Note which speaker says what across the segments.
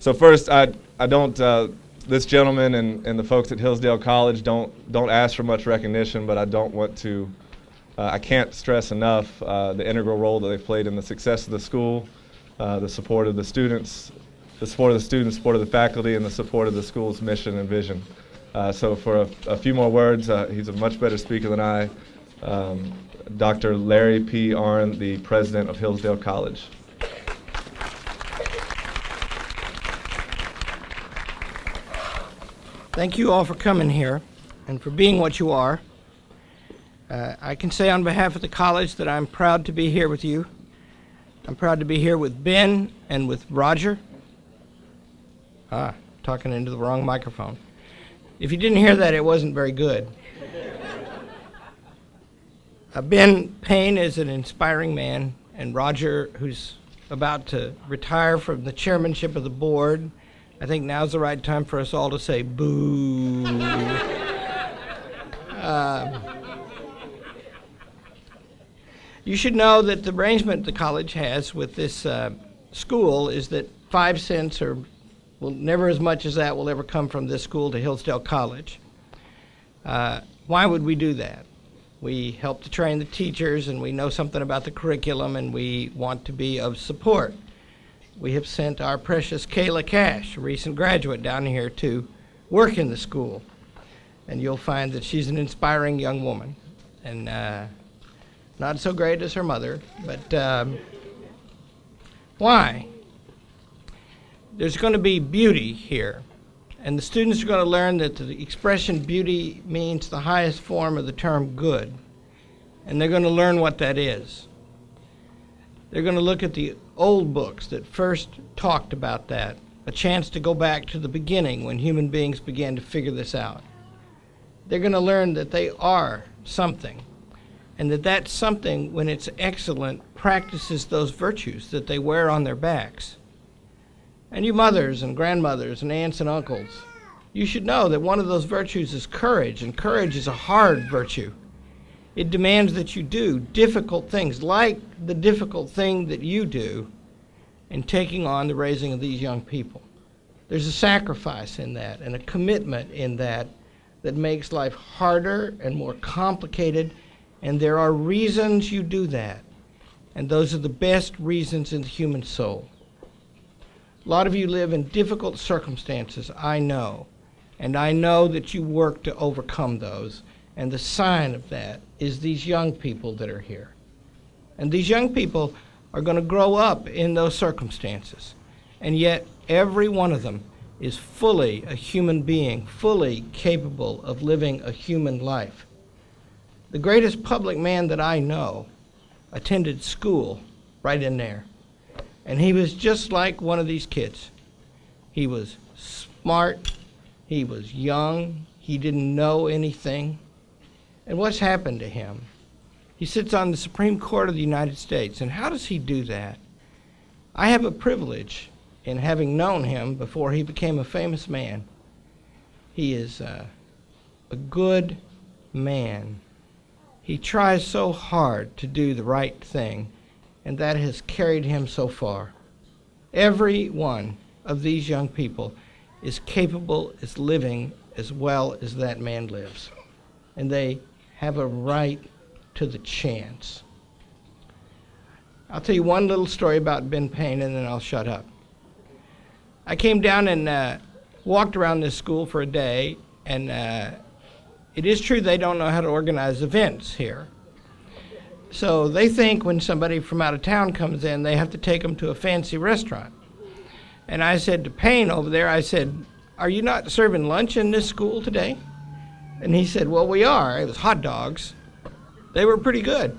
Speaker 1: So first, I don't, this gentleman and the folks at Hillsdale College don't ask for much recognition, but I don't want to, I can't stress enough the integral role that they've played in the success of the school, the support of the students, support of the faculty, and the support of the school's mission and vision. So for a few more words, he's a much better speaker than I, Dr. Larry P. Arnn, the president of Hillsdale College.
Speaker 2: Thank you all for coming here and for being what you are. I can say on behalf of the college that I'm proud to be here with you. I'm proud to be here with Ben and with Roger. Talking into the wrong microphone. If you didn't hear that, it wasn't very good. Ben Payne is an inspiring man, and Roger, who's about to retire from the chairmanship of the board. I think now's the right time for us all to say boo. You should know that the arrangement the college has with this school is that 5 cents or never as much as that will ever come from this school to Hillsdale College. Why would we do that? We help to train the teachers, and we know something about the curriculum, and we want to be of support. We have sent our precious Kayla Cash, a recent graduate, down here to work in the school. And you'll find that she's an inspiring young woman, and not so great as her mother, but why? There's going to be beauty here, and the students are going to learn that the expression beauty means the highest form of the term good, and they're going to learn what that is. They're going to look at the old books that first talked about that, a chance to go back to the beginning when human beings began to figure this out. They're going to learn that they are something, and that something, when it's excellent, practices those virtues that they wear on their backs. And you mothers and grandmothers and aunts and uncles, you should know that one of those virtues is courage, and courage is a hard virtue. It demands that you do difficult things, like the difficult thing that you do in taking on the raising of these young people. There's a sacrifice in that and a commitment in that that makes life harder and more complicated, and there are reasons you do that, and those are the best reasons in the human soul. A lot of you live in difficult circumstances, I know, and I know that you work to overcome those, and the sign of that is these young people that are here. And these young people are going to grow up in those circumstances, and yet every one of them is fully a human being, fully capable of living a human life. The greatest public man that I know attended school right in there. And he was just like one of these kids. He was smart, he was young, he didn't know anything. And what's happened to him? He sits on the Supreme Court of the United States, and how does he do that? I have a privilege in having known him before he became a famous man. He is a good man. He tries so hard to do the right thing, and that has carried him so far. Every one of these young people is capable of living as well as that man lives, and they have a right to the chance. I'll tell you one little story about Ben Payne, and then I'll shut up. I came down and walked around this school for a day, and it is true they don't know how to organize events here. So they think when somebody from out of town comes in, they have to take them to a fancy restaurant. And I said to Payne over there, I said, "Are you not serving lunch in this school today?" And he said, "Well, we are." It was hot dogs. They were pretty good.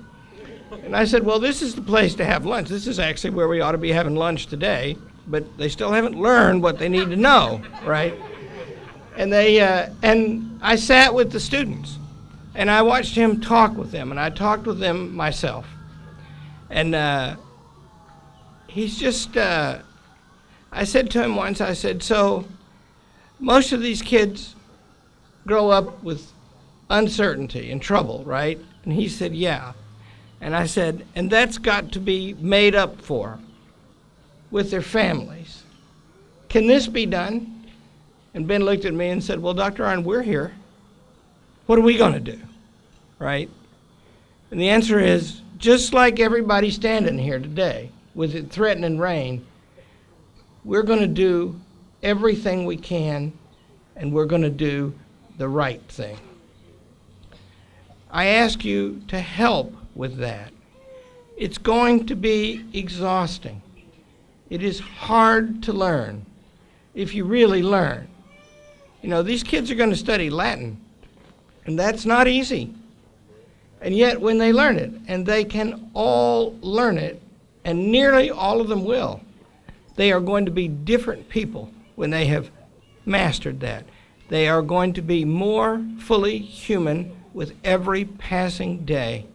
Speaker 2: And I said, "Well, this is the place to have lunch. This is actually where we ought to be having lunch today." But they still haven't learned what they need to know, right? And and I sat with the students. And I watched him talk with them, and I talked with them myself. And he's just, I said to him once, I said, "So most of these kids grow up with uncertainty and trouble, right?" And he said, "Yeah." And I said, "And that's got to be made up for with their families. can this be done? And Ben looked at me and said, well, Dr. Arnn, we're here. What are we going to do? Right? And the answer is, just like everybody standing here today with it threatening rain, we're going to do everything we can, and we're going to do the right thing. I ask you to help with that. It's going to be exhausting. It is hard to learn if you really learn. You know, these kids are going to study Latin, and that's not easy. And yet, when they learn it, and they can all learn it, and nearly all of them will, they are going to be different people when they have mastered that. They are going to be more fully human with every passing day.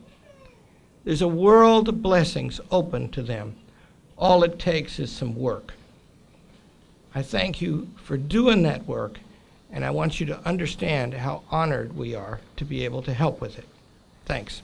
Speaker 2: There's a world of blessings open to them. All it takes is some work. I thank you for doing that work, and I want you to understand how honored we are to be able to help with it. Thanks.